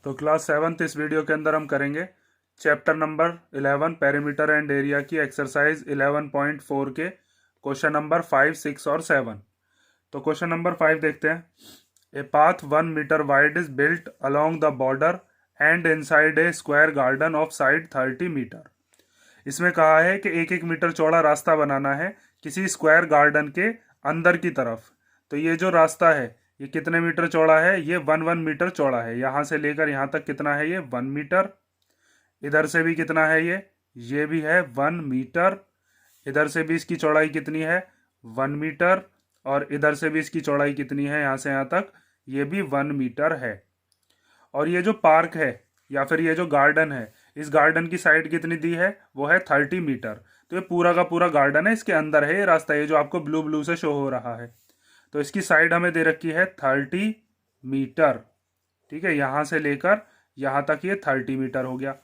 तो class 7th इस video के अंदर हम करेंगे chapter number 11 perimeter and area की एक्सरसाइज 11.4 के क्वेश्चन नंबर 5, 6 और 7। तो क्वेश्चन नंबर 5 देखते हैं। A path 1 metre wide is built along the border and inside a square garden of side 30 metre. इसमें कहा है कि 1-1 मीटर चौड़ा रास्ता बनाना है किसी स्क्वायर गार्डन के अंदर की तरफ। तो ये जो रास्ता है ये कितने मीटर चौड़ा है? ये 1 मीटर चौड़ा है। यहाँ से लेकर यहाँ तक कितना है? ये 1 मीटर। इधर से भी कितना है? ये भी है 1 मीटर। इधर से भी इसकी चौड़ाई कितनी है? 1 मीटर। और इधर से भी इसकी चौड़ाई कितनी है? यहाँ से यहाँ तक ये भी 1 मीटर है। और ये जो पार्क है या फिर ये जो गार्डन है, इस गार्डन की साइड कितनी दी है? वो है 30 मीटर। तो ये पूरा का पूरा गार्डन है, इसके अंदर है ये रास्ता, ये जो आपको ब्लू ब्लू से शो हो रहा है। तो इसकी साइड हमें दे रखी है 30 मीटर। ठीक है, यहां से लेकर यहां तक ये 30 मीटर हो गया।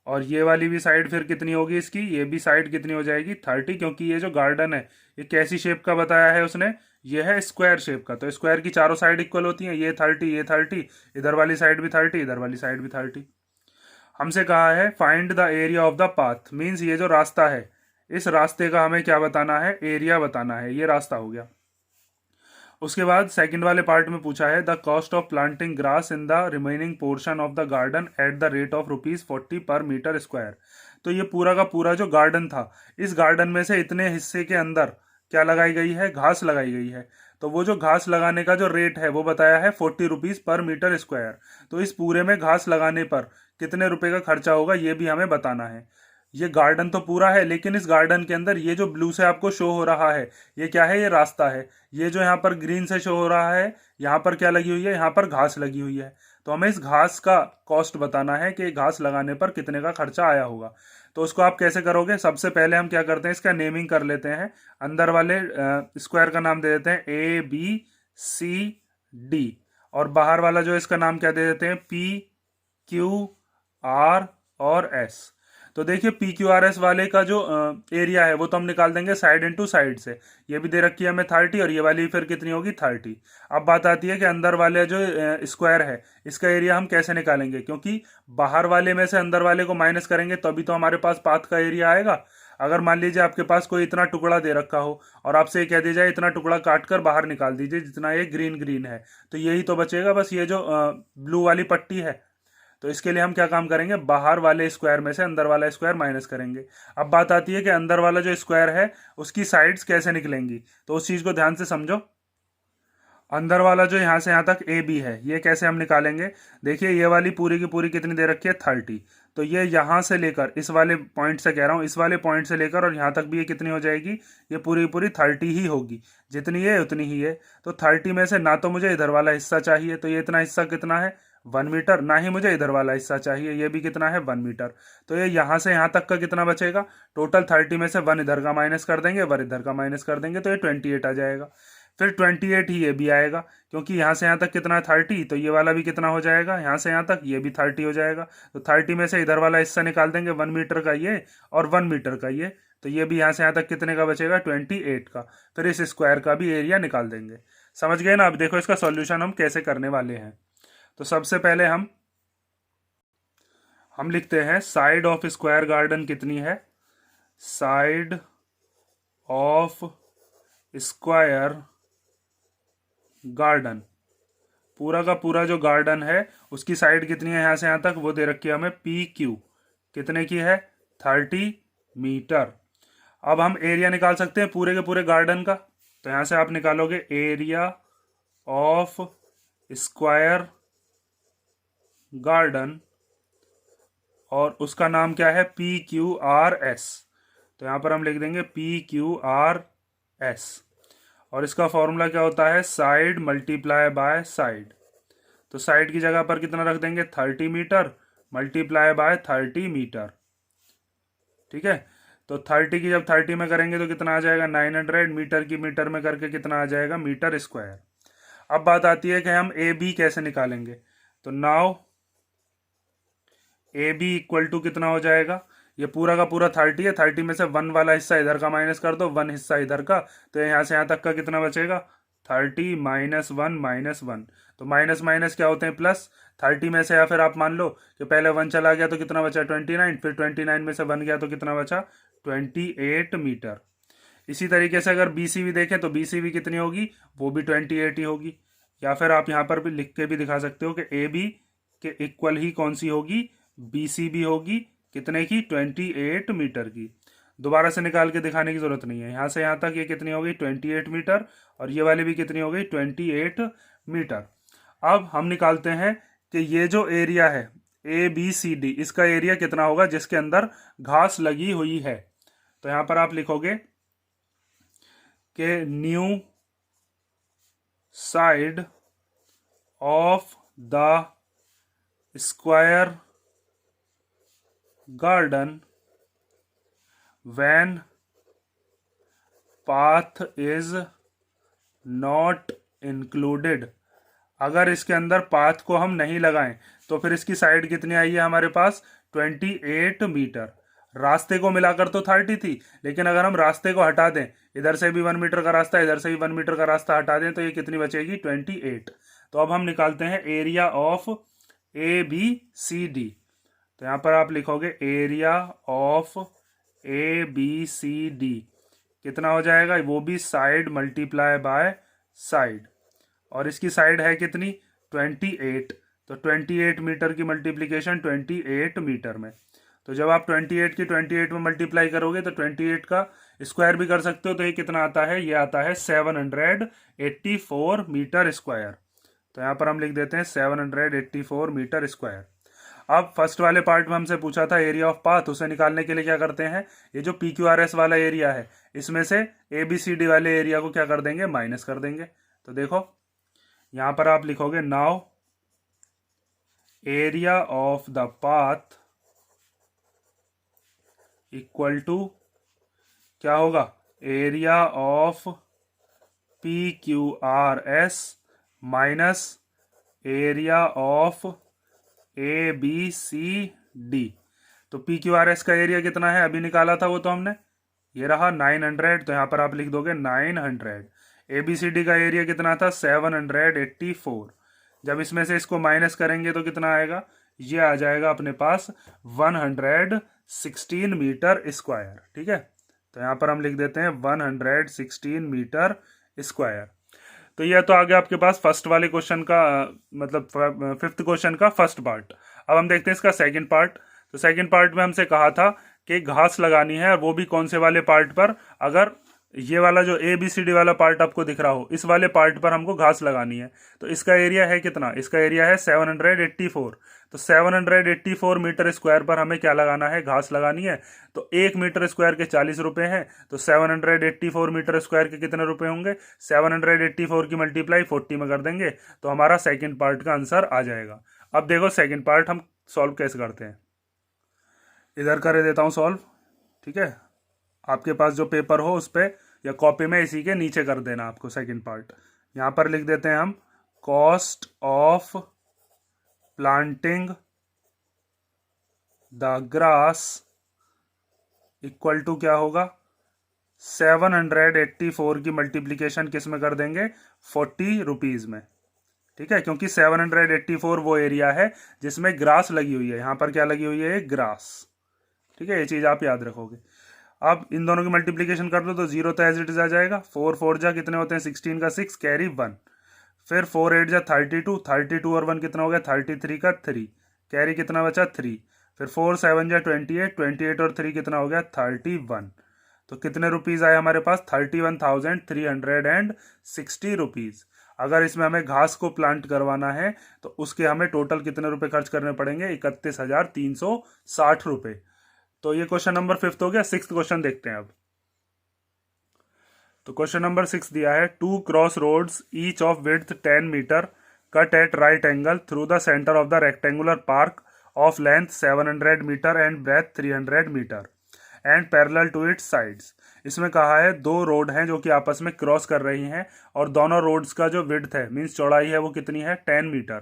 और ये वाली भी साइड फिर कितनी होगी इसकी? ये भी साइड कितनी हो जाएगी? 30, क्योंकि ये जो गार्डन है ये कैसी शेप का बताया है उसने? ये है स्क्वायर शेप का। तो स्क्वायर की चारों साइड इक्वल होती हैं। ये 30, ये 30, इधर वाली साइड भी 30, इधर वाली साइड भी 30। हमसे कहा है find the area of the path, means ये जो रास्ता है इस रास्ते का हमें क्या बताना है? एरिया बताना है। ये रास्ता हो गया। उसके बाद सेकंड वाले पार्ट में पूछा है the cost of planting grass in the remaining portion of the garden eight the rate of ₹40 पर मीटर स्क्वायर। तो ये पूरा का पूरा जो गार्डन था, इस गार्डन में से इतने हिस्से के अंदर क्या लगाई गई है? घास लगाई गई है। तो वो जो घास लगाने का जो रेट है वो बताया है ₹40 पर मीटर स्क्वायर। तो इस पूरे में घास लगाने पर कितने रुपए का खर्चा होगा ये भी हमें बताना है। ये गार्डन तो पूरा है, लेकिन इस गार्डन के अंदर ये जो ब्लू से आपको शो हो रहा है ये क्या है? ये रास्ता है। ये जो यहाँ पर ग्रीन से शो हो रहा है, यहाँ पर क्या लगी हुई है? यहाँ पर घास लगी हुई है। तो हमें इस घास का कॉस्ट बताना है कि घास लगाने पर कितने का खर्चा आया होगा। तो उसको आप कैसे करोगे? सबसे पहले हम क्या करते हैं, इसका नेमिंग कर लेते हैं। अंदर वाले स्क्वायर का नाम दे देते हैं ABCD, और बाहर वाला जो इसका नाम क्या दे देते हैं? PQR और S। तो देखिए PQRS वाले का जो एरिया है वो तो हम निकाल देंगे साइड इनटू साइड से। ये भी दे रखी है हमें 30, और ये वाली फिर कितनी होगी? 30। अब बात आती है कि अंदर वाले जो स्क्वायर है इसका एरिया हम कैसे निकालेंगे, क्योंकि बाहर वाले में से अंदर वाले को माइनस करेंगे तभी तो हमारे पास पाथ का एरिया आएगा। अगर मान लीजिए आपके पास कोई इतना टुकड़ा दे रखा हो और आपसे ये कह दिया जाए इतना टुकड़ा काट कर बाहर निकाल दीजिए जितना ये ग्रीन ग्रीन है, तो यही तो बचेगा बस, ये जो ब्लू वाली पट्टी है। तो इसके लिए हम क्या काम करेंगे? बाहर वाले स्क्वायर में से अंदर वाला स्क्वायर माइनस करेंगे। अब बात आती है कि अंदर वाला जो स्क्वायर है उसकी साइड्स कैसे निकलेंगी, तो उस चीज को ध्यान से समझो। अंदर वाला जो यहां से यहां तक AB है ये कैसे हम निकालेंगे? देखिए ये वाली पूरी की पूरी कितनी दे रखी है? 30। तो ये यहां से लेकर इस वाले पॉइंट से कह रहा हूं, इस वाले पॉइंट से लेकर और यहां तक भी ये कितनी हो जाएगी? ये पूरी की पूरी 30 ही होगी। जितनी है उतनी ही है। तो 30 में से ना तो मुझे इधर वाला हिस्सा चाहिए, तो ये इतना हिस्सा कितना है? 1 मीटर। ना ही मुझे इधर वाला हिस्सा चाहिए, ये भी कितना है? 1 मीटर। तो ये यहां से यहां तक का कितना बचेगा? टोटल 30 में से 1 इधर का माइनस कर देंगे, 1 इधर का माइनस कर देंगे, तो ये 28 आ जाएगा। फिर 28 ही ये भी आएगा, क्योंकि यहां से यहां तक कितना है? 30। तो ये वाला भी कितना हो जाएगा? यहां से यहां तक ये भी 30 हो जाएगा। तो 30 में से इधर वाला हिस्सा निकाल देंगे, 1 मीटर का ये और 1 मीटर का ये। तो ये भी यहां से यहां तक कितने का बचेगा? 28 का। फिर इस स्क्वायर का भी एरिया निकाल देंगे। समझ गए ना? अब देखो इसका सॉल्यूशन हम कैसे करने वाले हैं। तो सबसे पहले हम लिखते हैं साइड ऑफ स्क्वायर गार्डन कितनी है? साइड ऑफ स्क्वायर गार्डन, पूरा का पूरा जो गार्डन है उसकी साइड कितनी है? यहां से यहां तक वो दे रखी है हमें PQ। कितने की है? 30 मीटर। अब हम एरिया निकाल सकते हैं पूरे के पूरे गार्डन का। तो यहां से आप निकालोगे एरिया ऑफ स्क्वायर गार्डन, और उसका नाम क्या है? PQRS। तो यहां पर हम लिख देंगे PQRS, और इसका फॉर्मूला क्या होता है? Side multiply by side. तो साइड की जगह पर कितना रख देंगे? 30 मीटर मल्टीप्लाई बाय 30 मीटर। ठीक है, तो 30 की जब 30 में करेंगे तो कितना आ जाएगा? 900। मीटर की मीटर में करके कितना आ जाएगा? Metre square. अब बात आती है कि हम AB कैसे निकालेंगे। तो नाउ AB इक्वल टू कितना हो जाएगा? ये पूरा का पूरा 30 है, 30 में से 1 वाला हिस्सा इधर का माइनस कर दो, 1 हिस्सा इधर का, तो यहाँ से यहाँ तक का कितना बचेगा? 30 -1 -1। तो माइनस माइनस क्या होते हैं प्लस। 30 में से या फिर आप मान लो कि पहले 1 चला गया तो कितना बचा 29, फिर 29 में से 1 गया तो कितना बचा 28 मीटर। इसी तरीके से अगर BCV देखें तो BCV कितनी होगी, वो भी 28 ही होगी। या फिर आप यहाँ पर भी लिख के भी दिखा सकते हो कि AB के इक्वल ही कौन सी होगी, BCB होगी, कितने की 28 मीटर की। दोबारा से निकाल के दिखाने की जरूरत नहीं है। यहाँ से यहाँ तक ये कितनी हो गई 28 मीटर, और ये वाली भी कितनी हो गई 28 मीटर। अब हम निकालते हैं कि ये जो एरिया है ABCD, इसका एरिया कितना होगा जिसके अंदर घास लगी हुई है। तो यहाँ पर आप लिखोगे कि new side of the square garden when path is not included। अगर इसके अंदर पाथ को हम नहीं लगाएं तो फिर इसकी साइड कितनी आई है हमारे पास 28 मीटर। रास्ते को मिलाकर तो 30 थी, लेकिन अगर हम रास्ते को हटा दें, इधर से भी 1 मीटर का रास्ता, इधर से भी 1 मीटर का रास्ता हटा दें, तो ये कितनी बचेगी 28। तो अब हम निकालते हैं एरिया ऑफ ABCD। तो यहां पर आप लिखोगे एरिया ऑफ ABCD कितना हो जाएगा, वो भी साइड मल्टीप्लाई बाय साइड, और इसकी साइड है कितनी 28। तो 28 मीटर की मल्टीप्लीकेशन 28 मीटर में। तो जब आप 28 की 28 में मल्टीप्लाई करोगे तो 28 का स्क्वायर भी कर सकते हो, तो ये कितना आता है, ये आता है 784 मीटर स्क्वायर। तो यहाँ पर हम लिख देते हैं 784 मीटर स्क्वायर। अब फर्स्ट वाले पार्ट में हमसे पूछा था एरिया ऑफ पाथ, उसे निकालने के लिए क्या करते हैं, ये जो PQRS वाला एरिया है इसमें से ABCD वाले एरिया को क्या कर देंगे, माइनस कर देंगे। तो देखो यहां पर आप लिखोगे now area of the path equal to क्या होगा, area of PQRS minus area of ABCD। तो PQRS का एरिया कितना है, अभी निकाला था वो तो हमने, ये रहा 900। तो यहां पर आप लिख दोगे 900। ABCD का एरिया कितना था 784। जब इसमें से इसको माइनस करेंगे तो कितना आएगा, ये आ जाएगा अपने पास 116 मीटर स्क्वायर। ठीक है, तो यहां पर हम लिख देते हैं 116 मीटर स्क्वायर। तो यह तो आ गया आपके पास फर्स्ट वाले क्वेश्चन का, मतलब 5th क्वेश्चन का फर्स्ट पार्ट। अब हम देखते हैं इसका सेकंड पार्ट। तो सेकंड पार्ट में हमसे कहा था कि घास लगानी है, और वो भी कौन से वाले पार्ट पर, अगर ये वाला जो ABCD वाला पार्ट आपको दिख रहा हो, इस वाले पार्ट पर हमको घास लगानी है। तो इसका एरिया है कितना, इसका एरिया है 784। तो 784 मीटर स्क्वायर पर हमें क्या लगाना है, घास लगानी है। तो 1 मीटर स्क्वायर के 40 रुपए हैं, तो 784 मीटर स्क्वायर के कितने रुपए होंगे, 784 की मल्टीप्लाई 40 में कर देंगे, तो हमारा सेकेंड पार्ट का आंसर आ जाएगा। अब देखो सेकेंड पार्ट हम सॉल्व कैसे करते हैं, इधर कर देता हूँ सॉल्व। ठीक है, आपके पास जो पेपर हो उस पर या कॉपी में इसी के नीचे कर देना आपको सेकंड पार्ट। यहां पर लिख देते हैं हम cost of planting the grass equal to क्या होगा, 784 की मल्टीप्लीकेशन किस में कर देंगे, 40 रुपीज में। ठीक है, क्योंकि 784 वो एरिया है जिसमें ग्रास लगी हुई है, यहां पर क्या लगी हुई है, ग्रास। ठीक है, ये चीज आप याद रखोगे। अब इन दोनों की मल्टीप्लीकेशन कर लो तो 0 तो एज इट इज आ जाएगा। 4 4 जा कितने होते हैं 16 का 6 कैरी 1, फिर 4 8 जा 32, 32 और 1 कितना हो गया 33 का 3 कैरी कितना बचा 3, फिर 4 7 जा 28, 28 और 3 कितना हो गया 31। तो कितने रुपीज आए हमारे पास 31,360 रुपीज। अगर इसमें हमें घास को प्लांट करवाना है तो उसके हमें टोटल कितने रुपए खर्च करने पड़ेंगे, 31,360 रुपए। तो ये क्वेश्चन नंबर 5th हो गया। 6th क्वेश्चन देखते हैं अब। तो क्वेश्चन नंबर 6 दिया है 2 cross roads each of width 10 metre cut at right angle through the centre of the rectangular park of length 700 metre and breadth 300 metre and parallel to its sides. इसमें कहा है 2 road हैं जो कि आपस में क्रॉस कर रही हैं, और दोनों रोड्स का जो विड्थ है मीन्स चौड़ाई है वो कितनी है 10 मीटर।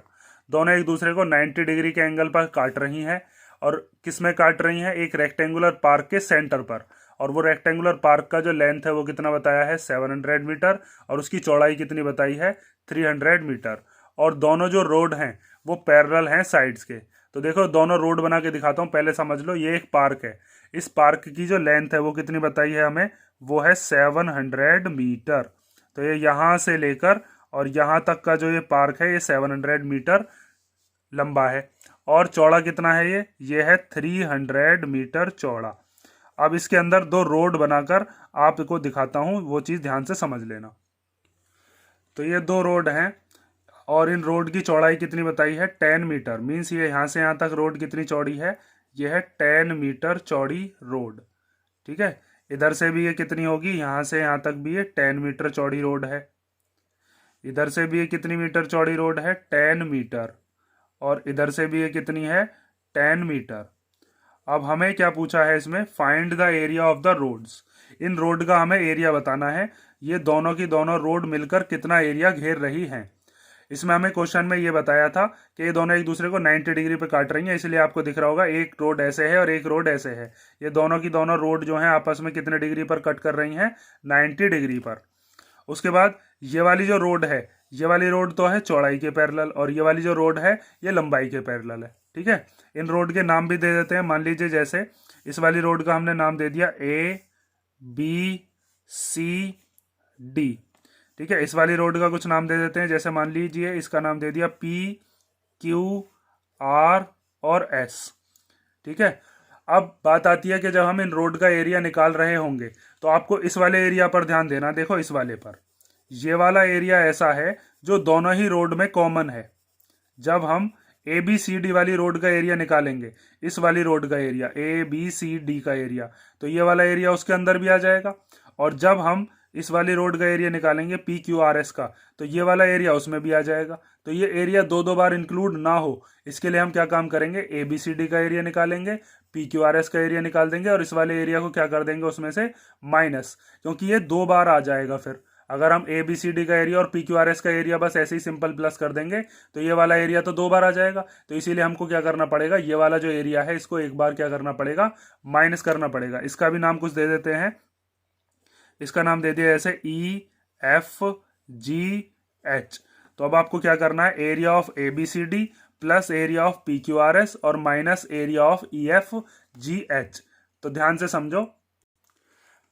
दोनों एक दूसरे को 90 डिग्री के एंगल पर काट रही हैं, और किस में काट रही हैं, एक रेक्टेंगुलर पार्क के सेंटर पर। और वो रेक्टेंगुलर पार्क का जो लेंथ है वो कितना बताया है 700 मीटर, और उसकी चौड़ाई कितनी बताई है 300 मीटर। और दोनों जो रोड हैं वो पैरेलल हैं साइड्स के। तो देखो दोनों रोड बना के दिखाता हूँ, पहले समझ लो। ये एक पार्क है, इस पार्क की जो लेंथ है वो कितनी बताई है हमें, वो है 700 मीटर। तो ये यहाँ से लेकर और यहाँ तक का जो ये पार्क है ये 700 मीटर लंबा है। और चौड़ा कितना है ये है 300 मीटर चौड़ा। अब इसके अंदर दो रोड बनाकर आपको दिखाता हूँ, वो चीज़ ध्यान से समझ लेना। तो ये दो रोड हैं और इन रोड की चौड़ाई कितनी बताई है, 10 मीटर। मीन्स ये यहाँ से यहाँ तक रोड कितनी चौड़ी है, ये है 10 मीटर चौड़ी रोड। ठीक है, इधर से भी ये कितनी होगी, यहाँ से यहाँ तक भी ये 10 मीटर चौड़ी रोड है। इधर से भी ये कितनी मीटर चौड़ी रोड है, 10 मीटर। और इधर से भी ये कितनी है, 10 मीटर। अब हमें क्या पूछा है इसमें, find the area of the roads. इन रोड का हमें एरिया बताना है, ये दोनों की दोनों रोड मिलकर कितना एरिया घेर रही हैं। इसमें हमें क्वेश्चन में ये बताया था कि ये दोनों एक दूसरे को 90 डिग्री पे काट रही हैं, इसलिए आपको दिख रहा होगा एक रोड ऐसे है और एक रोड ऐसे है। ये दोनों की दोनों रोड जो हैं आपस में कितने डिग्री पर कट कर रही हैं, 90 डिग्री पर। उसके बाद ये वाली जो रोड है, ये वाली रोड तो है चौड़ाई के पैरेलल और ये वाली जो रोड है ये लंबाई के पैरेलल है। ठीक है, इन रोड के नाम भी दे देते हैं। मान लीजिए जैसे इस वाली रोड का हमने नाम दे दिया ABCD। ठीक है, इस वाली रोड का कुछ नाम दे देते हैं, जैसे मान लीजिए इसका नाम दे दिया PQR और S। ठीक है, अब बात आती है कि जब हम इन रोड का एरिया निकाल रहे होंगे तो आपको इस वाले एरिया पर ध्यान देना। देखो इस वाले पर, ये वाला एरिया ऐसा है जो दोनों ही रोड में कॉमन है। जब हम ABCD वाली रोड का एरिया निकालेंगे, इस वाली रोड का एरिया ABCD का एरिया, तो ये वाला एरिया उसके अंदर भी आ जाएगा। और जब हम इस वाली रोड का एरिया निकालेंगे PQRS का, तो ये वाला एरिया उसमें भी आ जाएगा। तो ये एरिया दो दो बार इंक्लूड ना हो, इसके लिए हम क्या काम करेंगे, ABCD का एरिया निकालेंगे, PQRS का एरिया निकाल देंगे और इस वाले एरिया को क्या कर देंगे उसमें से माइनस, क्योंकि ये दो बार आ जाएगा। फिर अगर हम ABCD का एरिया और PQRS का एरिया बस ऐसे ही सिंपल प्लस कर देंगे तो ये वाला एरिया तो दो बार आ जाएगा। तो इसीलिए हमको क्या करना पड़ेगा, ये वाला जो एरिया है इसको एक बार क्या करना पड़ेगा, माइनस करना पड़ेगा। इसका भी नाम कुछ दे देते हैं, इसका नाम दे दिया जैसे EFGH। तो अब आपको क्या करना है, area of ABCD plus area of PQRS और माइनस एरिया ऑफ EFGH। तो ध्यान से समझो,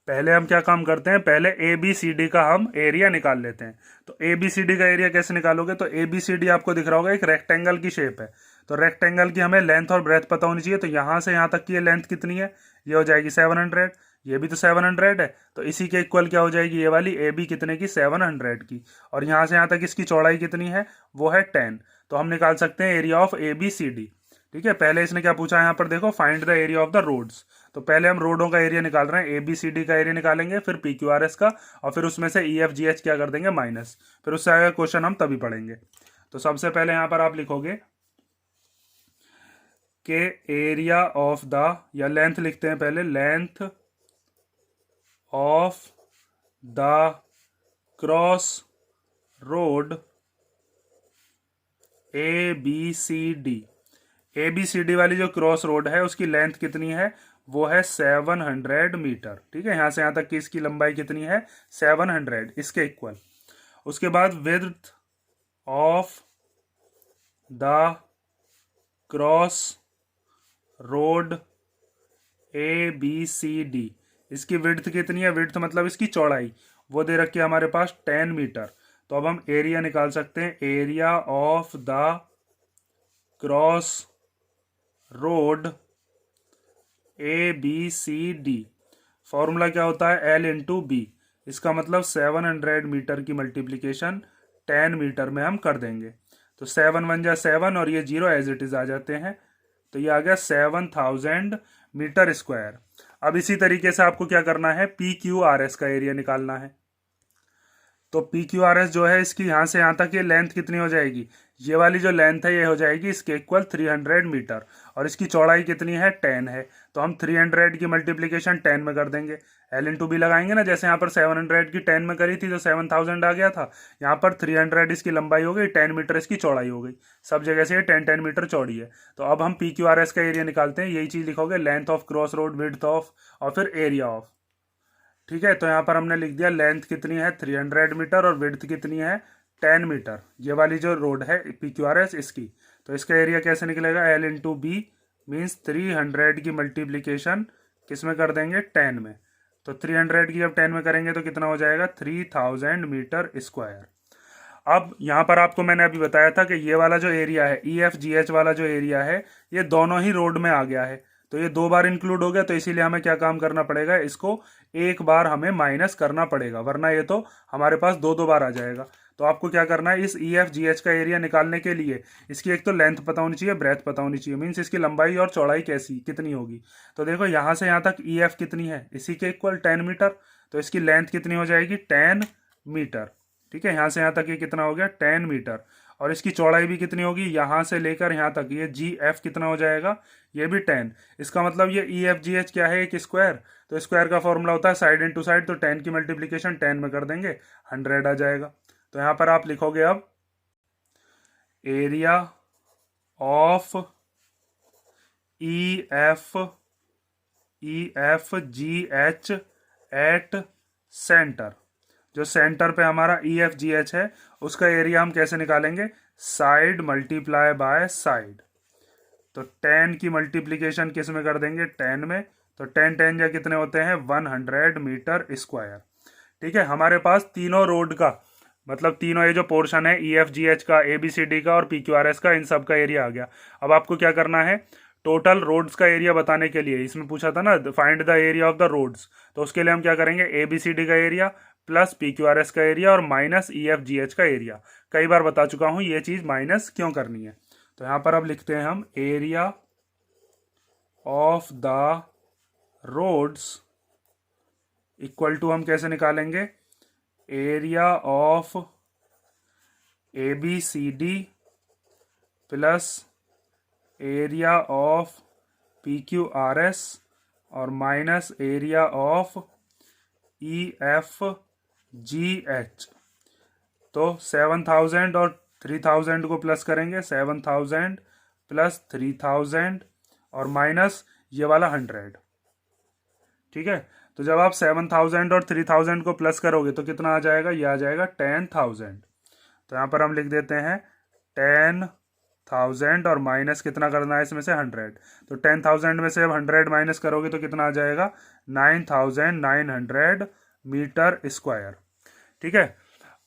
पहले हम क्या काम करते हैं, पहले ABCD का हम एरिया निकाल लेते हैं। तो ABCD का एरिया कैसे निकालोगे, तो ABCD आपको दिख रहा होगा एक रेक्टेंगल की शेप है। तो रेक्टेंगल की हमें लेंथ और ब्रेथ पता होनी चाहिए। तो यहाँ से यहाँ तक की ये लेंथ कितनी है, ये हो जाएगी 700, ये भी तो 700 है। तो इसी के इक्वल क्या हो जाएगी, ये वाली AB कितने की, 700 की। और यहाँ से यहाँ तक इसकी चौड़ाई कितनी है, वो है 10। तो हम निकाल सकते हैं एरिया ऑफ ABCD। ठीक है, पहले इसने क्या पूछा यहाँ पर देखो, find the area of the roads. तो पहले हम रोडों का एरिया निकाल रहे हैं, ABCD का एरिया निकालेंगे, फिर PQRS का, और फिर उसमें से EFGH क्या कर देंगे, माइनस। फिर उससे आगे क्वेश्चन हम तभी पढ़ेंगे। तो सबसे पहले यहाँ पर आप लिखोगे कि एरिया ऑफ द, या लेंथ लिखते हैं पहले, length of the cross road ABCD। ABCD वाली जो क्रॉस रोड है उसकी लेंथ कितनी है, वो है 700 मीटर। ठीक है, यहां से यहां तक की इसकी लंबाई कितनी है, 700, इसके इक्वल। उसके बाद width of the cross road ABCD, इसकी विड्थ कितनी है, विड्थ मतलब इसकी चौड़ाई, वो दे रखी है हमारे पास 10 मीटर। तो अब हम एरिया निकाल सकते हैं, area of the cross road ABCD। Formula क्या होता है, L इंटू बी। इसका मतलब 700 मीटर की मल्टीप्लीकेशन 10 मीटर में हम कर देंगे। तो 7 1 जा 7 और ये 0 एज इट इज आ जाते हैं। तो ये आ गया 7000 मीटर स्क्वायर। अब इसी तरीके से आपको क्या करना है, PQRS का एरिया निकालना है। तो PQRS जो है इसकी यहाँ से यहाँ तक ये लेंथ कितनी हो जाएगी, ये वाली जो लेंथ है ये हो जाएगी इसके इक्वल 300 मीटर, और इसकी चौड़ाई कितनी है, 10 है। तो हम 300 की मल्टीप्लीकेशन 10 में कर देंगे, L इंटू बी लगाएंगे ना, जैसे यहाँ पर 700 की 10 में करी थी तो 7000 आ गया था। यहाँ पर 300 इसकी लंबाई हो गई, 10 मीटर इसकी चौड़ाई हो गई, सब जगह से ये 10 मीटर चौड़ी है। तो अब हम PQRS का एरिया निकालते हैं, यही चीज़ लिखोगे, length of cross road, width of, और फिर एरिया ऑफ। ठीक है, तो यहाँ पर हमने लिख दिया लेंथ कितनी है 300 मीटर और विड्थ कितनी है 10 मीटर, ये वाली जो रोड है PQRS इसकी, तो इसका एरिया कैसे निकलेगा, L इंटू बी मीन्स 300 की मल्टीप्लीकेशन किस में कर देंगे, 10 में। तो 300 की जब 10 में करेंगे तो कितना हो जाएगा, 3000 मीटर स्क्वायर। अब यहाँ पर आपको मैंने अभी बताया था कि ये वाला जो एरिया है EFGH वाला जो एरिया है ये दोनों ही रोड में आ गया है, तो ये 2 बार इंक्लूड हो गया, तो इसीलिए हमें क्या काम करना पड़ेगा, इसको एक बार हमें माइनस करना पड़ेगा, वरना ये तो हमारे पास 2 बार आ जाएगा। तो आपको क्या करना है, इस EFGH का एरिया निकालने के लिए इसकी एक तो लेंथ पता होनी चाहिए, ब्रेथ पता होनी चाहिए, मीन्स इसकी लंबाई और चौड़ाई कैसी कितनी होगी। तो देखो यहाँ से यहाँ तक EF कितनी है, इसी के इक्वल 10 मीटर, तो इसकी लेंथ कितनी हो जाएगी, 10 मीटर। ठीक है, यहाँ से यहाँ तक ये कितना हो गया, 10 मीटर। और इसकी चौड़ाई भी कितनी होगी, यहाँ से लेकर यहाँ तक, ये GF कितना हो जाएगा, ये भी 10। इसका मतलब ये EFGH क्या है, एक स्क्वायर, तो स्क्वायर का फॉर्मूला होता है साइड इंटू साइड, तो 10 की मल्टीप्लीकेशन 10 में कर देंगे, 100 आ जाएगा। तो यहाँ पर आप लिखोगे अब area of EFGH at centre, जो सेंटर पे हमारा EFGH है उसका एरिया हम कैसे निकालेंगे, साइड मल्टीप्लाई बाय साइड। तो 10 की मल्टीप्लीकेशन किस में कर देंगे, 10 में, तो 10 10 या कितने होते हैं, 100 मीटर स्क्वायर। ठीक है, हमारे पास तीनों रोड का मतलब तीनों ये जो पोर्शन है EFGH का, ABCD का और PQRS का, इन सब का एरिया आ गया। अब आपको क्या करना है, टोटल रोड्स का एरिया बताने के लिए, इसमें पूछा था ना find the area of the roads, तो उसके लिए हम क्या करेंगे, ABCD का एरिया प्लस PQRS का एरिया और माइनस EFGH का एरिया। कई बार बता चुका हूं ये चीज माइनस क्यों करनी है। तो यहां पर अब लिखते हैं हम area of the roads equal to, हम कैसे निकालेंगे, area of ABCD plus area of PQRS और माइनस एरिया ऑफ EFGH। तो 7000 और 3000 को प्लस करेंगे, 7000 प्लस 3000 और माइनस ये वाला 100। ठीक है, तो जब आप 7000 और 3000 को प्लस करोगे तो कितना आ जाएगा, ये आ जाएगा 10,000। तो यहाँ पर हम लिख देते हैं 10,000 और माइनस कितना करना है इसमें से 100। तो 10,000 में से अब 100 माइनस करोगे तो कितना आ जाएगा, 9,900 मीटर स्क्वायर। ठीक है,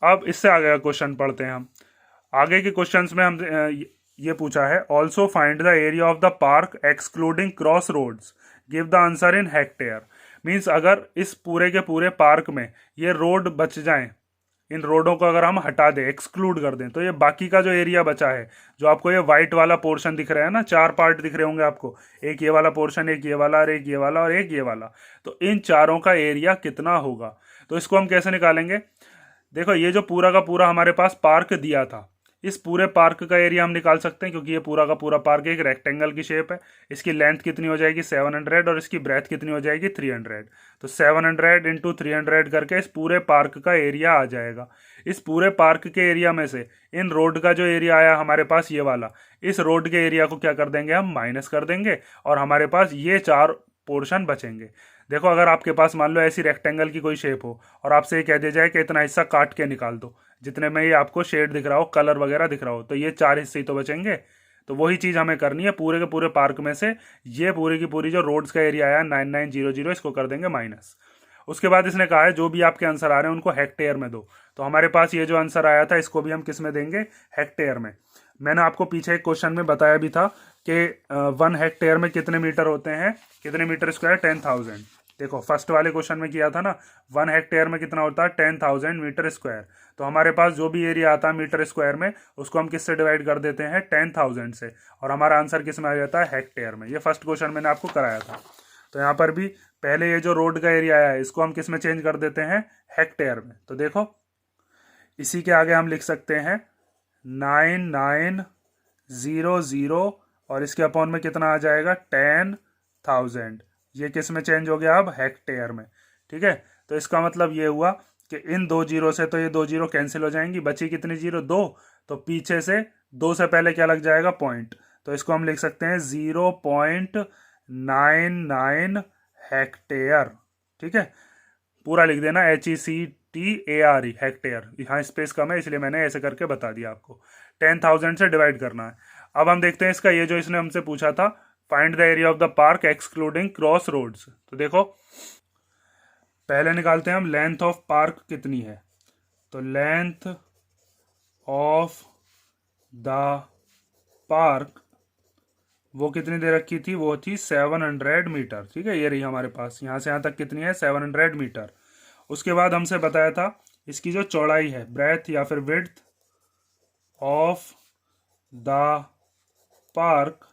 अब इससे आगे का क्वेश्चन पढ़ते हैं हम। आगे के क्वेश्चंस में हम ये पूछा है, also find the area of the park excluding cross roads, give the answer in hectare. Means अगर इस पूरे के पूरे पार्क में ये रोड बच जाएं, इन रोडों को अगर हम हटा दें, एक्सक्लूड कर दें, तो ये बाकी का जो एरिया बचा है, जो आपको ये व्हाइट वाला पोर्शन दिख रहा है ना, 4 पार्ट दिख रहे होंगे आपको, एक ये वाला पोर्शन, एक ये वाला और एक ये वाला और एक ये वाला, तो इन चारों का एरिया कितना होगा। तो इसको हम कैसे निकालेंगे, देखो ये जो पूरा का पूरा हमारे पास पार्क दिया था, इस पूरे पार्क का एरिया हम निकाल सकते हैं, क्योंकि ये पूरा का पूरा पार्क एक रेक्टेंगल की शेप है। इसकी लेंथ कितनी हो जाएगी, 700 और इसकी ब्रेथ कितनी हो जाएगी, 300। तो 700 इंटू 300 करके इस पूरे पार्क का एरिया आ जाएगा। इस पूरे पार्क के एरिया में से इन रोड का जो एरिया आया हमारे पास ये वाला, इस रोड के एरिया को क्या कर देंगे, हम माइनस कर देंगे और हमारे पास ये 4 पोर्शन बचेंगे। देखो अगर आपके पास मान लो ऐसी रेक्टेंगल की कोई शेप हो और आपसे ये कह दिया जाए कि इतना हिस्सा काट के निकाल दो, जितने में ये आपको शेड दिख रहा हो, कलर वगैरह दिख रहा हो, तो ये 4 हिस्से ही तो बचेंगे। तो वही चीज़ हमें करनी है, पूरे के पूरे पार्क में से ये पूरी की पूरी जो रोड्स का एरिया आया 9900, इसको कर देंगे माइनस। उसके बाद इसने कहा है जो भी आपके आंसर आ रहे हैं उनको हेक्टेयर में दो। तो हमारे पास ये जो आंसर आया था इसको भी हम किस में देंगे, हेक्टेयर में। मैंने आपको पीछे एक क्वेश्चन में बताया भी था कि 1 हेक्टेयर में कितने मीटर होते हैं, कितने मीटर स्क्वायर, 10,000। देखो फर्स्ट वाले क्वेश्चन में किया था ना, 1 हेक्टेयर में कितना होता है, 10,000 मीटर स्क्वायर। तो हमारे पास जो भी एरिया आता है मीटर स्क्वायर में, उसको हम किससे डिवाइड कर देते हैं, 10,000 से, और हमारा आंसर किस में आ जाता है, हेक्टेयर में। ये फर्स्ट क्वेश्चन मैंने आपको कराया था। तो यहाँ पर भी पहले ये जो रोड का एरिया आया है इसको हम किस में चेंज कर देते हैं, हेक्टेयर में। तो देखो इसी के आगे हम लिख सकते हैं 9900 और इसके अपॉन में कितना आ जाएगा, 10,000। ये किस में चेंज हो गया, अब हेक्टेयर में। ठीक है, तो इसका मतलब ये हुआ कि इन 2 जीरो से तो ये 2 जीरो कैंसिल हो जाएंगी, बची कितनी जीरो, 2। तो पीछे से 2 से पहले क्या लग जाएगा, पॉइंट। तो इसको हम लिख सकते हैं 0.99 हेक्टेयर। ठीक है, पूरा लिख देना, HEC TARE हेक्टेयर, यहाँ स्पेस कम है इसलिए मैंने ऐसे करके बता दिया आपको। 10,000 से डिवाइड करना है। अब हम देखते हैं इसका ये जो इसने हमसे पूछा था, find the area of the park excluding cross roads. तो देखो पहले निकालते हैं हम लेंथ ऑफ पार्क कितनी है। तो लेंथ ऑफ द पार्क वो कितनी दे रखी थी, वो थी 700 मीटर। ठीक है, ये रही हमारे पास, यहाँ से यहाँ तक कितनी है 700 मीटर। उसके बाद हमसे बताया था इसकी जो चौड़ाई है, ब्रेथ या फिर विड्थ ऑफ द पार्क,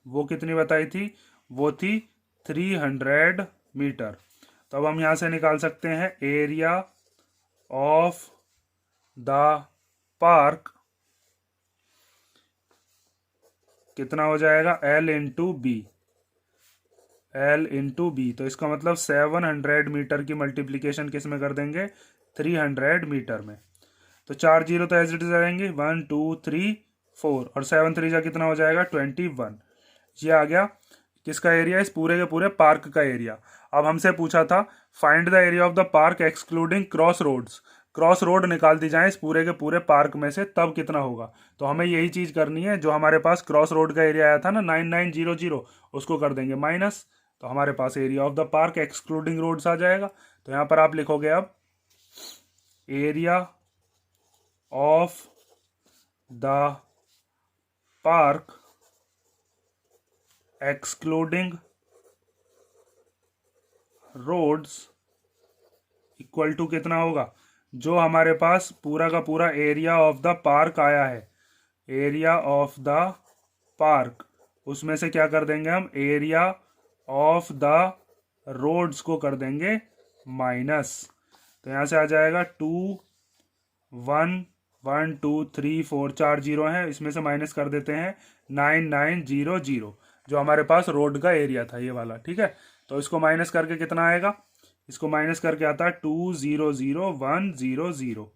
वो कितनी बताई थी, वो थी 300 मीटर। तो अब हम यहाँ से निकाल सकते हैं एरिया ऑफ द पार्क कितना हो जाएगा, L into B, L into B. तो इसका मतलब 700 मीटर की मल्टीप्लीकेशन किस में कर देंगे, 300 मीटर में। तो 4 जीरो तो एज इट इज आएंगे, 1 2 3 4 और 7 3 जा कितना हो जाएगा 21। ये आ गया किसका एरिया, इस पूरे के पूरे पार्क का एरिया। अब हमसे पूछा था find the area of the park excluding cross roads, cross road निकाल दी जाए इस पूरे के पूरे पार्क में से, तब कितना होगा। तो हमें यही चीज करनी है, जो हमारे पास क्रॉस रोड का एरिया आया था ना 9900, उसको कर देंगे माइनस। तो हमारे पास area of the park excluding roads आ जाएगा। तो यहाँ पर आप लिखोगे अब area of the park excluding roads equal to कितना होगा, जो हमारे पास पूरा का पूरा एरिया ऑफ द पार्क आया है, एरिया ऑफ द पार्क, उसमें से क्या कर देंगे हम, एरिया ऑफ द रोड्स को कर देंगे माइनस। तो यहाँ से आ जाएगा 2 1 1 2 3 4 4 जीरो है, इसमें से माइनस कर देते हैं 9900, जो हमारे पास रोड का एरिया था ये वाला। ठीक है, तो इसको माइनस करके कितना आएगा, इसको माइनस करके आता है 200100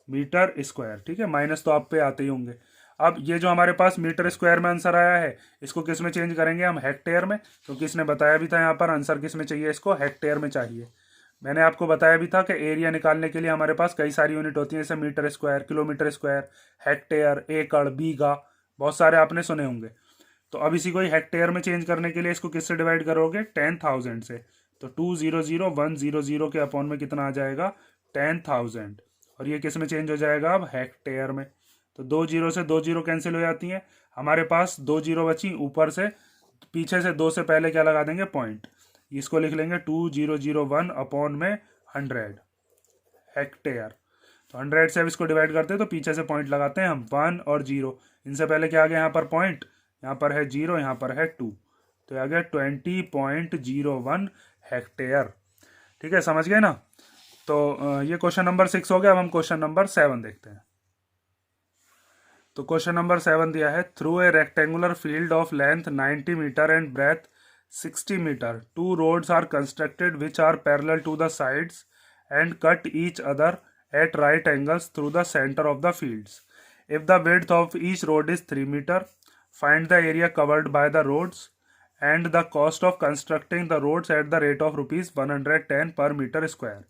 मीटर स्क्वायर। ठीक है, माइनस तो आप पे आते ही होंगे। अब ये जो हमारे पास मीटर स्क्वायर में आंसर आया है, इसको किस में चेंज करेंगे हम, हेक्टेयर में, क्योंकि इसने बताया भी था यहाँ पर आंसर किस में चाहिए, इसको हेक्टेयर में चाहिए। मैंने आपको बताया भी था कि एरिया निकालने के लिए हमारे पास कई सारी यूनिट होती है, जैसे metre square, kilometre square, hectare, एकड़, बीघा, बहुत सारे आपने सुने होंगे। तो अब इसी को ही हेक्टेयर में चेंज करने के लिए इसको किससे डिवाइड करोगे, 10,000 से। तो 200100 के अपॉन में कितना आ जाएगा 10,000, और ये किस में चेंज हो जाएगा अब, हेक्टेयर में। तो 2 जीरो से 2 जीरो कैंसिल हो जाती हैं, हमारे पास 2 जीरो बची, ऊपर से पीछे से 2 से पहले क्या लगा देंगे, पॉइंट। इसको लिख लेंगे 2001 अपॉन में 100 हेक्टेयर। तो 100 से अब इसको डिवाइड करते हैं तो पीछे से पॉइंट लगाते हैं हम, 1 और 0, इनसे पहले क्या आ गया यहाँ पर पॉइंट, यहाँ पर है 0, यहाँ पर है 2, तो आ गया 20.01 हेक्टेयर। ठीक है, समझ गए ना। तो ये क्वेश्चन नंबर 6 हो गया। अब हम क्वेश्चन नंबर 7 देखते हैं। तो क्वेश्चन नंबर 7 दिया है, through a rectangular field of length 90 metre and breadth 60 metre, 2 roads are constructed which are parallel to the sides and cut each other at right angles through the center of the fields. If the width of each road is 3 meter, find the area covered by the roads and the cost of constructing the roads at the rate of rupees 110 per meter square.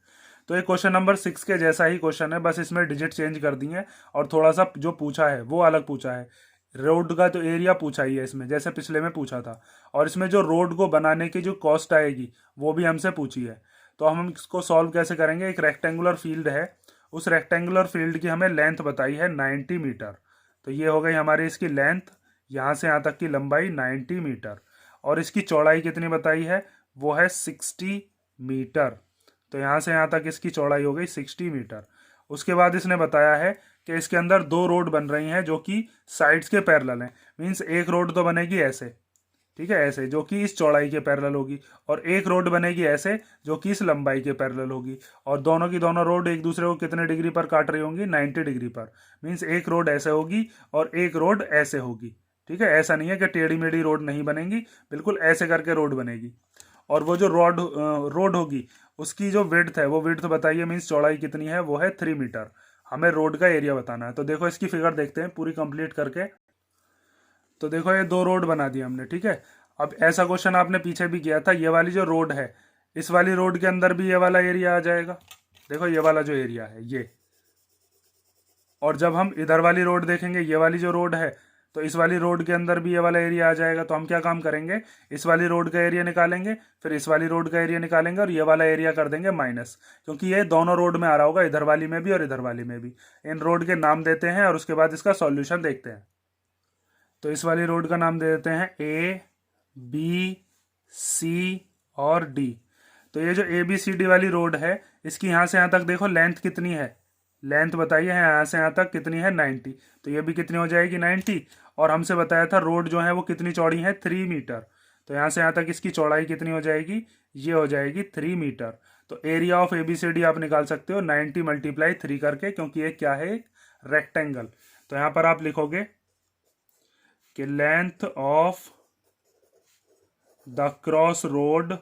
तो ये question number 6 के जैसा ही question है, बस इसमें digit change कर दी है और थोड़ा सा जो पूछा है वो अलग पूछा है। रोड का तो एरिया पूछा ही है इसमें, जैसे पिछले में पूछा था, और इसमें जो रोड को बनाने की जो कॉस्ट आएगी वो भी हमसे पूछी है। तो हम इसको सॉल्व कैसे करेंगे, एक रेक्टेंगुलर फील्ड है, उस रेक्टेंगुलर फील्ड की हमें लेंथ बताई है 90 मीटर। तो ये हो गई हमारी इसकी लेंथ, यहाँ से यहाँ तक की लंबाई 90 मीटर, और इसकी चौड़ाई कितनी बताई है, वो है 60 मीटर। तो यहाँ से यहाँ तक इसकी चौड़ाई हो गई 60 मीटर। उसके बाद इसने बताया है कि इसके अंदर 2 रोड बन रही हैं जो कि साइड्स के पैरेलल हैं, मीन्स एक रोड तो बनेगी ऐसे, ठीक है, ऐसे, जो कि इस चौड़ाई के पैरेलल होगी, और एक रोड बनेगी ऐसे जो कि इस लंबाई के पैरेलल होगी, और दोनों की दोनों रोड एक दूसरे को कितने डिग्री पर काट रही होंगी, 90 डिग्री पर। मीन्स एक रोड ऐसे होगी और एक रोड ऐसे होगी। ठीक है, ऐसा नहीं है कि टेढ़ी मेढ़ी रोड नहीं बनेगी, बिल्कुल ऐसे करके रोड बनेगी। और वो जो रोड होगी उसकी जो विड्थ है, वो विड्थ बताइए, मीन्स चौड़ाई कितनी है, वो है 3 मीटर। हमें रोड का एरिया बताना है। तो देखो इसकी फिगर देखते हैं पूरी कंप्लीट करके। तो देखो ये 2 रोड बना दी हमने। ठीक है, अब ऐसा क्वेश्चन आपने पीछे भी किया था, ये वाली जो रोड है, इस वाली रोड के अंदर भी ये वाला एरिया आ जाएगा। देखो ये वाला जो एरिया है ये, और जब हम इधर वाली रोड देखेंगे, ये वाली जो रोड है, तो इस वाली रोड के अंदर भी ये वाला एरिया आ जाएगा। तो हम क्या काम करेंगे, इस वाली रोड का एरिया निकालेंगे, फिर इस वाली रोड का एरिया निकालेंगे और ये वाला एरिया कर देंगे माइनस, क्योंकि ये दोनों रोड में आ रहा होगा, इधर वाली में भी और इधर वाली में भी। इन रोड के नाम देते हैं और उसके बाद इसका सॉल्यूशन देखते हैं। तो इस वाली रोड का नाम दे देते हैं ए, बी, सी और डी। तो ये जो ए बी सी डी वाली रोड है, इसकी यहाँ से यहाँ तक देखो लेंथ कितनी है, लेंथ बताइए यहाँ से यहाँ तक कितनी है, 90। तो ये भी कितनी हो जाएगी, 90। और हमसे बताया था रोड जो है वो कितनी चौड़ी है, 3 मीटर। तो यहाँ से यहाँ तक इसकी चौड़ाई कितनी हो जाएगी, ये हो जाएगी 3 मीटर। तो area of A B C D आप निकाल सकते हो 90 मल्टीप्लाई 3 करके, क्योंकि ये क्या है, एक रेक्टेंगल। तो यहाँ पर आप लिखोगे कि length of the cross road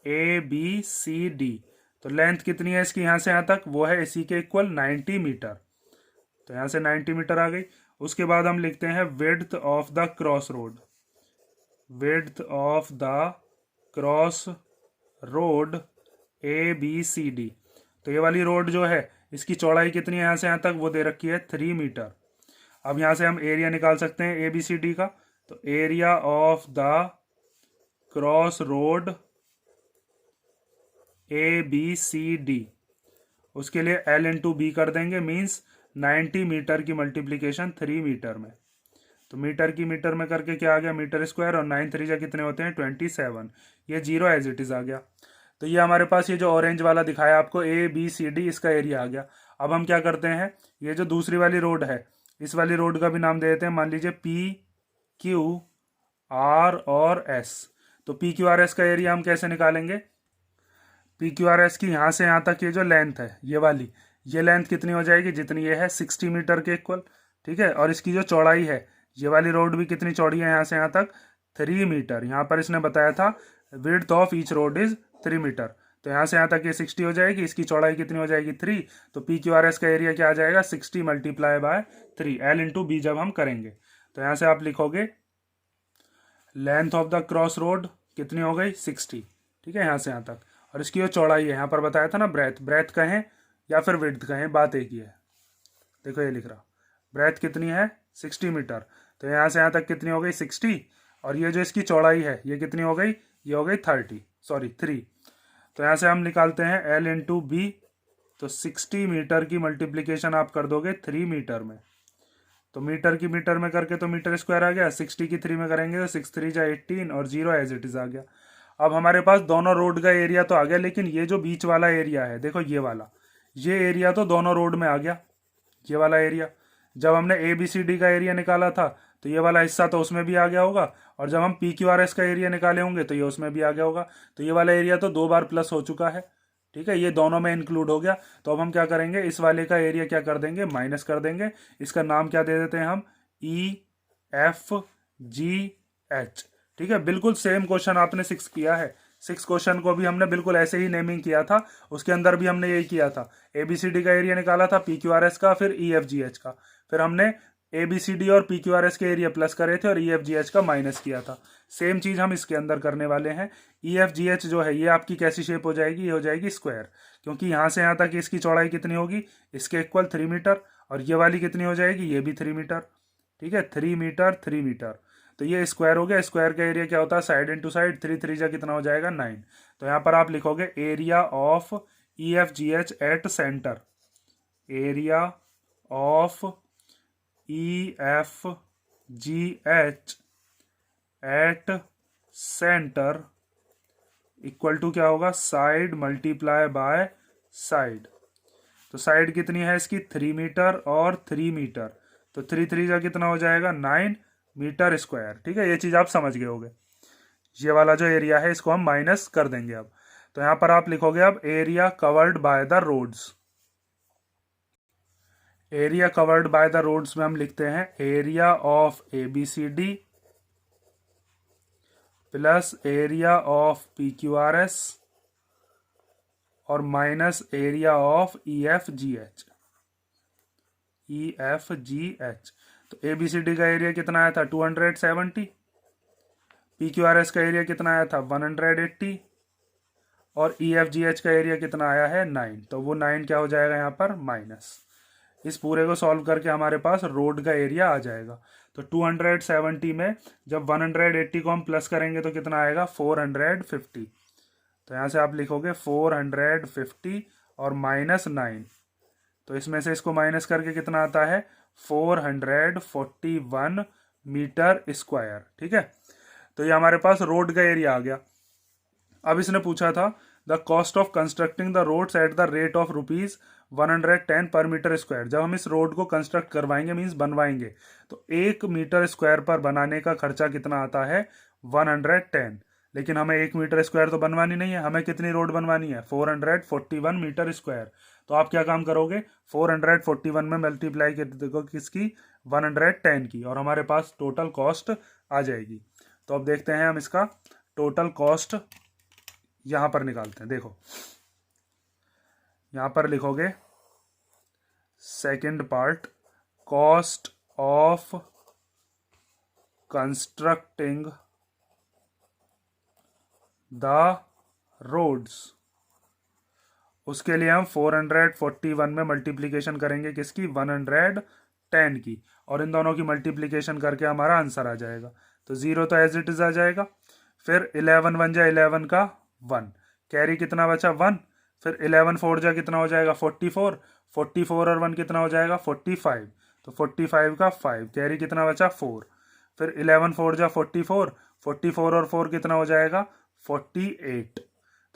A B C D. तो लेंथ कितनी है इसकी यहाँ से यहाँ तक, वो है इसी के इक्वल 90 मीटर। तो यहाँ से 90 मीटर आ गई। उसके बाद हम लिखते हैं width of the cross road, width of the cross road A B C D. तो ये वाली रोड जो है इसकी चौड़ाई कितनी है यहाँ से यहाँ तक, वो दे रखी है 3 मीटर। अब यहाँ से हम एरिया निकाल सकते हैं ए बी सी डी का। तो area of the cross road A B C D, उसके लिए एल इंटू बी कर देंगे, मीन्स 90 मीटर की मल्टीप्लीकेशन 3 मीटर में। तो मीटर की मीटर में करके क्या आ गया, मीटर स्क्वायर, और 9 3 कितने होते हैं, 27। ये जीरो एज इट इज आ गया। तो ये हमारे पास ये जो ऑरेंज वाला दिखाया आपको ए बी सी डी, इसका एरिया आ गया। अब हम क्या करते हैं, ये जो दूसरी वाली रोड है, इस वाली रोड का भी नाम दे देते हैं, मान लीजिए पी क्यू आर और एस। तो पी क्यू आर एस का एरिया हम कैसे निकालेंगे, पी क्यू आर एस की यहाँ से यहाँ तक ये जो लेंथ है ये वाली, ये लेंथ कितनी हो जाएगी, जितनी ये है 60 मीटर के इक्वल। ठीक है, और इसकी जो चौड़ाई है, ये वाली रोड भी कितनी चौड़ी है यहाँ से यहाँ तक, 3 मीटर। यहाँ पर इसने बताया था width of each road is 3 metre. तो यहाँ से यहाँ तक ये 60 हो जाएगी, इसकी चौड़ाई कितनी हो जाएगी, 3। तो पी क्यू आर एस का एरिया क्या आ जाएगा, 60 multiply by 3, L into B जब हम करेंगे। तो यहाँ से आप लिखोगे length of the cross road कितनी हो गई, 60। ठीक है, यहाँ से यहाँ तक, और इसकी जो चौड़ाई है, यहाँ पर बताया था ना ब्रेथ, ब्रेथ कहें या फिर विड्थ कहें, बात एक ही है। देखो ये लिख रहा, ब्रेथ कितनी है, 60 मीटर। तो यहाँ से यहाँ तक कितनी हो गई, 60। और ये जो इसकी चौड़ाई है ये कितनी हो गई, ये हो गई 3। तो यहाँ से हम निकालते हैं एल इंटू बी। तो 60 मीटर की मल्टीप्लीकेशन आप कर दोगे 3 मीटर में। तो मीटर की मीटर में करके तो मीटर स्क्वायर आ गया, 60 की 3 में करेंगे तो 6 3 जा 18, और जीरो एज इट इज आ गया। अब हमारे पास दोनों रोड का एरिया तो आ गया, लेकिन ये जो बीच वाला एरिया है, देखो ये वाला, ये एरिया तो दोनों रोड में आ गया। ये वाला एरिया, जब हमने ए बी सी डी का एरिया निकाला था तो ये वाला हिस्सा तो उसमें भी आ गया होगा, और जब हम पी क्यू आर एस का एरिया निकाले होंगे तो ये उसमें भी आ गया होगा। तो ये वाला एरिया तो 2 बार प्लस हो चुका है। ठीक है, ये दोनों में इंक्लूड हो गया। तो अब हम क्या करेंगे, इस वाले का एरिया क्या कर देंगे, माइनस कर देंगे। इसका नाम क्या दे देते हैं हम, ई एफ जी एच। ठीक है, बिल्कुल सेम क्वेश्चन आपने 6 किया है, 6 क्वेश्चन को भी हमने बिल्कुल ऐसे ही नेमिंग किया था, उसके अंदर भी हमने यही किया था। एबीसीडी का एरिया निकाला था, पी क्यू आर एस का, फिर ई एफ जी एच का, फिर हमने एबीसीडी और पी क्यू आर एस के एरिया प्लस करे थे और ई एफ जी एच का माइनस किया था। सेम चीज हम इसके अंदर करने वाले हैं। ई एफ जी एच जो है ये आपकी कैसी शेप हो जाएगी, ये हो जाएगी स्क्वायर, क्योंकि यहाँ से यहाँ तक इसकी चौड़ाई कितनी होगी, इसके इक्वल 3 मीटर, और ये वाली कितनी हो जाएगी, ये भी 3 मीटर। ठीक है, 3 मीटर 3 मीटर। तो ये स्क्वायर हो गया। स्क्वायर का एरिया क्या होता है, साइड इंटू साइड, 3 3 जा कितना हो जाएगा, 9। तो यहाँ पर आप लिखोगे area of E F G H at centre, area of E F G H at centre equal to क्या होगा, साइड मल्टीप्लाई बाय साइड। तो साइड कितनी है इसकी, 3 मीटर और 3 मीटर। तो 3 3 जा कितना हो जाएगा, 9 मीटर स्क्वायर। ठीक है, ये चीज आप समझ गए होगे। ये वाला जो एरिया है इसको हम माइनस कर देंगे अब। तो यहां पर आप लिखोगे अब area covered by the roads. Area covered by the roads में हम लिखते हैं area of A B C D plus area of P Q R S और minus area of E F G H, E F G H. तो A B C D का area कितना आया था, 270। PQRS का एरिया कितना आया था 180 और EFGH का एरिया कितना आया है 9, तो वो 9 क्या हो जाएगा यहाँ पर माइनस। इस पूरे को सॉल्व करके हमारे पास रोड का एरिया आ जाएगा। तो 270 में जब 180 को हम प्लस करेंगे तो कितना आएगा 450। तो यहाँ से आप लिखोगे 450 और -9, तो इसमें से इसको माइनस करके कितना आता है 441 मीटर स्क्वायर। ठीक है, तो ये हमारे पास रोड का एरिया आ गया। अब इसने पूछा था the cost of constructing the roads at the rate of ₹110 per metre square. जब हम इस रोड को कंस्ट्रक्ट करवाएंगे मीन्स बनवाएंगे, तो 1 मीटर स्क्वायर पर बनाने का खर्चा कितना आता है 110। लेकिन हमें 1 मीटर स्क्वायर तो बनवानी नहीं है, हमें कितनी रोड बनवानी है 441 मीटर स्क्वायर। तो आप क्या काम करोगे 441 में मल्टीप्लाई कर देखो किसकी 110 की, और हमारे पास टोटल कॉस्ट आ जाएगी। तो अब देखते हैं हम इसका टोटल कॉस्ट यहां पर निकालते हैं। देखो यहां पर लिखोगे second part, cost of constructing the roads. उसके लिए हम 441 में मल्टीप्लीकेशन करेंगे किसकी 110 की, और इन दोनों की मल्टीप्लीकेशन करके हमारा आंसर आ जाएगा। तो 0 तो एज इट इज आ जाएगा, फिर 11 1 जा 11 का 1, कैरी कितना बचा 1, फिर 11 4 जा कितना हो जाएगा 44, 44 और 1 कितना हो जाएगा 45, तो 45 का 5, कैरी कितना बचा 4, फिर 11 4 जा 44, 44 और 4 कितना हो जाएगा 48।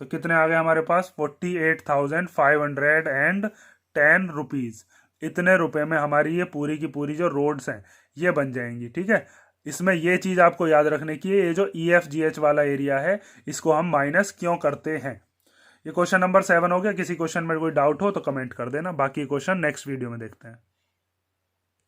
तो कितने आ गए हमारे पास 48,510 रुपीज। इतने रुपए में हमारी ये पूरी की पूरी जो रोड्स हैं ये बन जाएंगी। ठीक है, इसमें ये चीज आपको याद रखने की है, ये जो EFGH वाला एरिया है इसको हम माइनस क्यों करते हैं। ये क्वेश्चन नंबर 7 हो गया। किसी क्वेश्चन में कोई डाउट हो तो कमेंट कर देना, बाकी क्वेश्चन नेक्स्ट वीडियो में देखते हैं।